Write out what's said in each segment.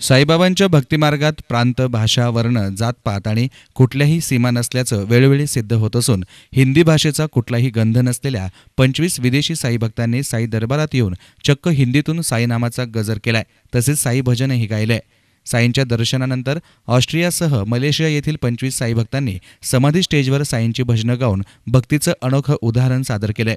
साईबाबांच्या भक्तिमार्गात प्रांत, भाषा, वर्ण, जातपात आणि कुठल्याही सीमा नसल्याचं वेळोवेळी सिद्ध होत असून हिंदी भाषेचा कुठलाही गंध नसलेल्या 25 विदेशी साई भक्तांनी साई दरबारात येऊन चक्क हिंदीतून साईनामाचा गजर केलाय, तसेच साई भजनही गायलंय। साईंच्या दर्शनानंतर ऑस्ट्रियासह मलेशिया येथील 25 साई भक्तांनी समाधी स्टेजवर साईंची भजनं गाऊन भक्तीचं अनोखं उदाहरण सादर केलंय।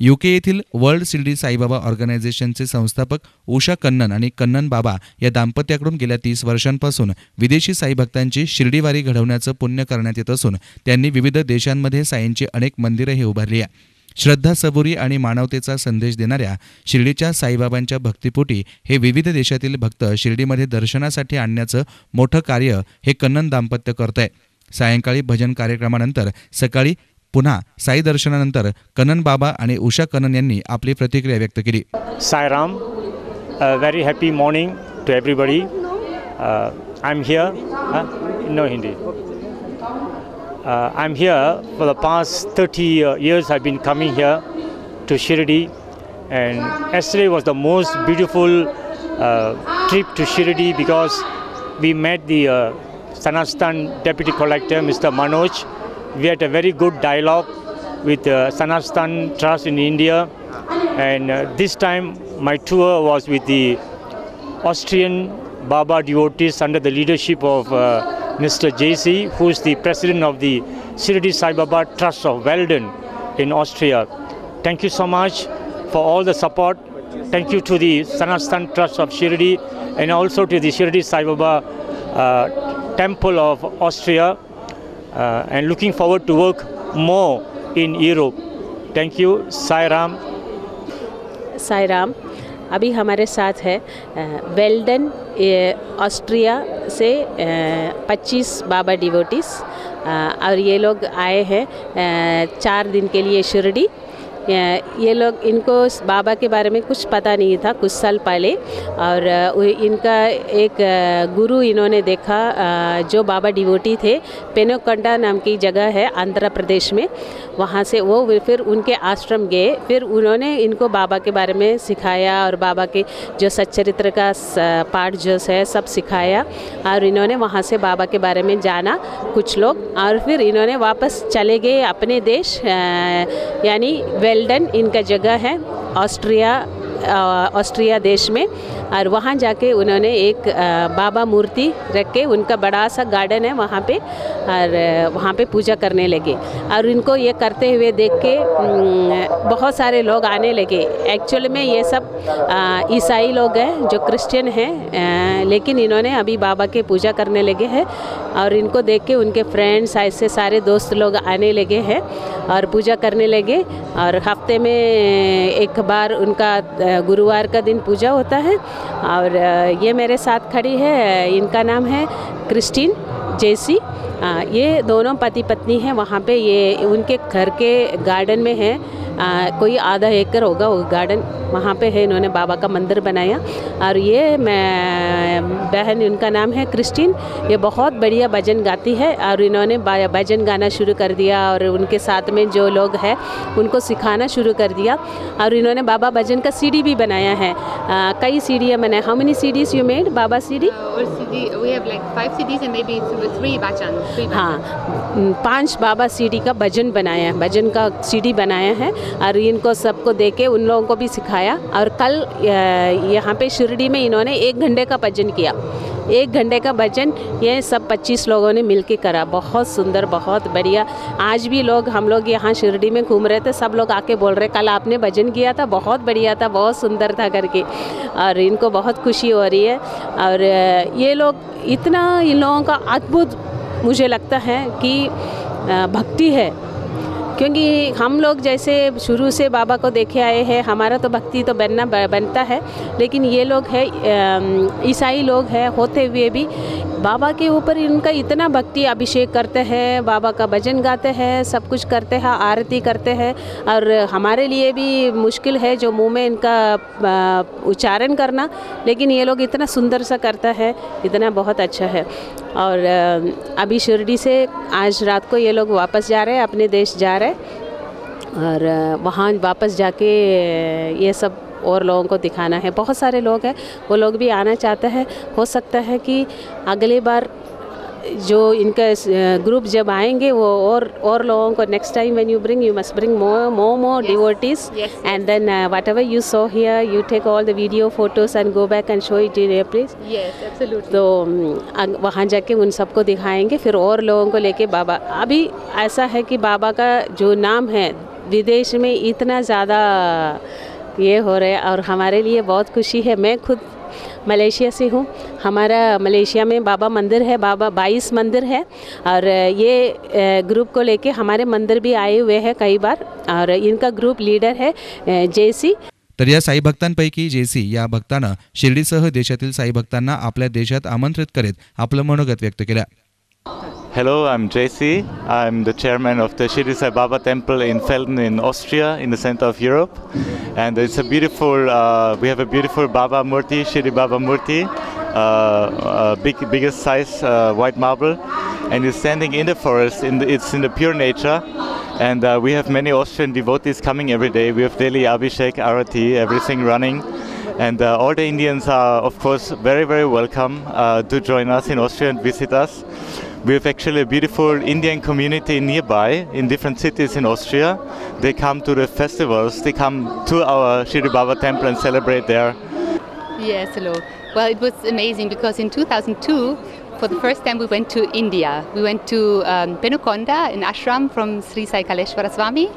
यूके येथील वर्ल्ड शिर्डी साईबाबा ऑर्गनायझेशनचे संस्थापक उषा कन्नन आणि कन्नन बाबा या दाम्पत्याकडून गेल्या 30 वर्षांपासून विदेशी साई भक्तांची शिर्डीवारी घडवण्याचं पुण्य करण्यात येत असून त्यांनी विविध देशांमध्ये साईंची अनेक मंदिरंही उभारली आहे। श्रद्धा, सबुरी आणि मानवतेचा संदेश देणाऱ्या शिर्डीच्या साईबाबांच्या भक्तिपोटी हे विविध देशातील भक्त शिर्डीमध्ये दर्शनासाठी आणण्याचं मोठं कार्य हे कन्नन दाम्पत्य करतंय। सायंकाळी भजन कार्यक्रमानंतर सकाळी पुन्हा साई दर्शनानंतर कन्नन बाबा आणि उषा कन्नन यांनी आपली प्रतिक्रिया व्यक्त केली। Sai Ram, a very happy morning to everybody. I'm here. No Hindi. I'm here for the past 30 years. I've been coming here to Shirdi, and yesterday was the most beautiful trip to Shirdi because we met the Sanastan Deputy Collector, Mr. Manoj. We had a very good dialogue with Sanastan Trust in India, and this time my tour was with the Austrian Baba devotees under the leadership of Mr. JC, who is the president of the Shirdi Sai Baba Trust of Weldon in Austria. Thank you so much for all the support. Thank you to the Sanastan Trust of Shirdi and also to the Shirdi Sai Baba Temple of Austria. And looking forward to work more in Europe. Thank you. Sai Ram. Sai Ram अभी हमारे साथ है well done Austria से 25 बाबा devotees और ये लोग आए हैं 4 दिन के लिए शिरडी। ये लोग इनको बाबा के बारे में कुछ पता नहीं था कुछ साल पहले, और इनका एक गुरु इन्होंने देखा जो बाबा डिवोटी थे। पेनोकंडा नाम की जगह है आंध्र प्रदेश में, वहाँ से वो फिर उनके आश्रम गए। फिर उन्होंने इनको बाबा के बारे में सिखाया और बाबा के जो सच्चरित्र का पाठ जो है सब सिखाया, और इन्होंने वहाँ से बाबा के बारे में जाना कुछ लोग, और फिर इन्होंने वापस चले गए अपने देश, यानी वेल्डन इनका जगह है ऑस्ट्रिया देश में। और वहाँ जाके उन्होंने एक बाबा मूर्ति रख के, उनका बड़ा सा गार्डन है वहाँ पे, और वहाँ पे पूजा करने लगे। और इनको ये करते हुए देख के बहुत सारे लोग आने लगे। एक्चुअली में ये सब ईसाई लोग हैं जो क्रिश्चियन हैं, लेकिन इन्होंने अभी बाबा के पूजा करने लगे हैं, और इनको देख के उनके फ्रेंड्स ऐसे सारे दोस्त लोग आने लगे हैं और पूजा करने लगे। और हफ्ते में एक बार उनका गुरुवार का दिन पूजा होता है। और ये मेरे साथ खड़ी है, इनका नाम है क्रिस्टीन जेसी। ये दोनों पति पत्नी हैं। वहाँ पे ये उनके घर के गार्डन में है, कोई आधा एकड़ होगा वो गार्डन, वहाँ पे है इन्होंने बाबा का मंदिर बनाया। और ये मैं बहन, उनका नाम है क्रिस्टीन, ये बहुत बढ़िया भजन गाती है, और इन्होंने भजन गाना शुरू कर दिया, और उनके साथ में जो लोग हैं उनको सिखाना शुरू कर दिया। और इन्होंने बाबा भजन का सीडी भी बनाया है, कई सीडियाँ बनाए। How many CDs you made Baba CD? We have like 5 CDs and maybe 3 bachans. हाँ, 5 बाबा सीडी का भजन बनाया है, भजन का सीडी बनाया है, और इनको सबको दे के उन लोगों को भी सिखाया। और कल यहाँ पे शिरडी में इन्होंने 1 घंटे का भजन किया। 1 घंटे का भजन ये सब 25 लोगों ने मिलके करा। बहुत सुंदर, बहुत बढ़िया। आज भी हम लोग यहाँ शिरडी में घूम रहे थे, सब लोग आके बोल रहे कल आपने भजन किया था, बहुत बढ़िया था, बहुत सुंदर था करके। और इनको बहुत खुशी हो रही है। और ये लोग इतना, इन लोगों का अद्भुत मुझे लगता है कि भक्ति है, क्योंकि हम लोग जैसे शुरू से बाबा को देखे आए हैं, हमारा तो भक्ति तो बनता है, लेकिन ये लोग हैं ईसाई लोग हैं होते हुए भी बाबा के ऊपर इनका इतना भक्ति, अभिषेक करते हैं, बाबा का भजन गाते हैं, सब कुछ करते हैं, आरती करते हैं। और हमारे लिए भी मुश्किल है जो मुंह में इनका उच्चारण करना, लेकिन ये लोग इतना सुंदर सा करता है, इतना बहुत अच्छा है। और अभी शिरडी से आज रात को ये लोग वापस जा रहे हैं, अपने देश जा रहे हैं, और वहाँ वापस जाके ये सब और लोगों को दिखाना है। बहुत सारे लोग हैं, वो लोग भी आना चाहते हैं। हो सकता है कि अगली बार जो इनका ग्रुप जब आएंगे वो और लोगों को next time when you bring you must bring more devotees Yes. and then whatever you saw here you take all the video photos and go back and show it in your place. Yes, absolutely. तो वहाँ जाके उन सबको दिखाएंगे, फिर और लोगों को लेके बाबा। अभी ऐसा है कि बाबा का जो नाम है विदेश में इतना ज़्यादा ये हो रहा है और हमारे लिए बहुत खुशी है। मैं खुद मलेशिया से हूँ। हमारा मलेशिया में बाबा मंदिर है, बाबा 22 मंदिर है और ये ग्रुप को लेके हमारे मंदिर भी आए हुए हैं कई बार और इनका ग्रुप लीडर है जेसी। तर या साई भक्तांपैकी जेसी या भक्तानं शिर्डीसह देशातील साई भक्तांना आपल्या देशात आमंत्रित करीत आपलं मनोगत व्यक्त केलं. Hello, I'm JC. I'm the chairman of the Shirdi Sai Baba Temple in Felden in Austria, in the center of Europe. And it's a beautiful, we have a beautiful Baba Murti, Shirdi Baba Murti, biggest size white marble. And it's standing in the forest, it's in the pure nature. And we have many Austrian devotees coming every day. We have daily Abhishek, Arati, everything running. And all the Indians are, of course, very, very welcome to join us in Austria and visit us. We have actually a beautiful Indian community nearby in different cities in Austria. They come to the festivals, they come to our Shirdi Baba temple and celebrate there. Yes, hello. Well, it was amazing because in 2002, for the first time we went to India. We went to Penukonda, an ashram from Sri Sai Kaleshwara Swami,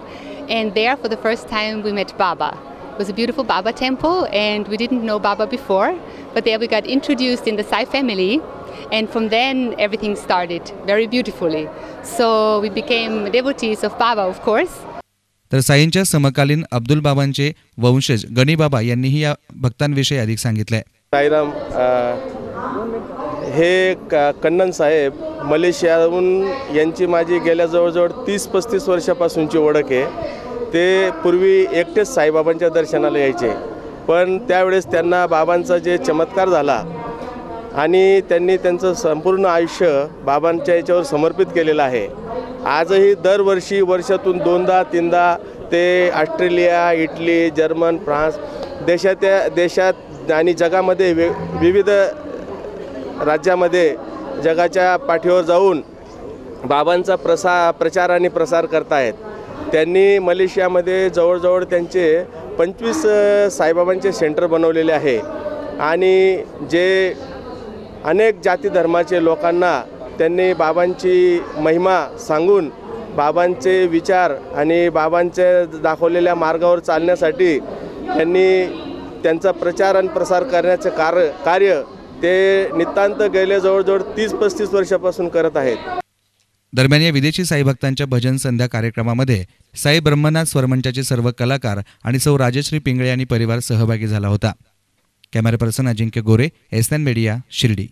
and there for the first time we met Baba. It was a beautiful Baba temple and we didn't know Baba before, but there we got introduced in the Sai family. And from then everything started very beautifully. So we became devotees of Baba, of course. तर साईंच्या समकालीन अब्दुल बाबांचे वंशज गणी बाबा यांनीही या भक्तांविषयी अधिक सांगितले. साईराम हे कन्नन साहेब मलेशियाहून यांची माझी गेल्या जवळजवळ 30-35 वर्षापासूनची ओळख आहे. ते पूर्वी एकटेच साईबाबांच्या दर्शनाला यायचे, पण त्यावेळेस त्यांना बाबांचा जे चमत्कार झाला आणि त्यांनी त्यांचं संपूर्ण आयुष्य बाबांच्या याच्यावर समर्पित केलेलं आहे. आजही दरवर्षी वर्षातून 2दा-3दा ते ऑस्ट्रेलिया, इटली, जर्मन, फ्रान्स देशात आणि जगामध्ये विविध राज्यामध्ये जगाच्या पाठीवर जाऊन बाबांचा प्रचार आणि प्रसार करतायत. त्यांनी मलेशियामध्ये जवळजवळ त्यांचे 25 साईबाबांचे सेंटर बनवलेले आहे आणि जे अनेक जाती धर्माचे लोकांना त्यांनी बाबांची महिमा सांगून बाबांचे विचार आणि बाबांचे दाखवलेल्या मार्गावर चालण्यासाठी त्यांनी त्यांचा प्रचार आणि प्रसार करण्याचे कार्य ते नितांत गेले जवळजवळ 30-35 वर्षापासून करत आहेत. दरम्यान या विदेशी साई भक्तांच्या भजन संध्या कार्यक्रमामध्ये साई ब्रह्मनाथ स्वरमंचाचे सर्व कलाकार आणि सौ राजश्री पिंगळे यांनी परिवार सहभागी झाला होता. कॅमेरा पर्सन अजिंक्य गोरे, एसएन मीडिया, शिर्डी.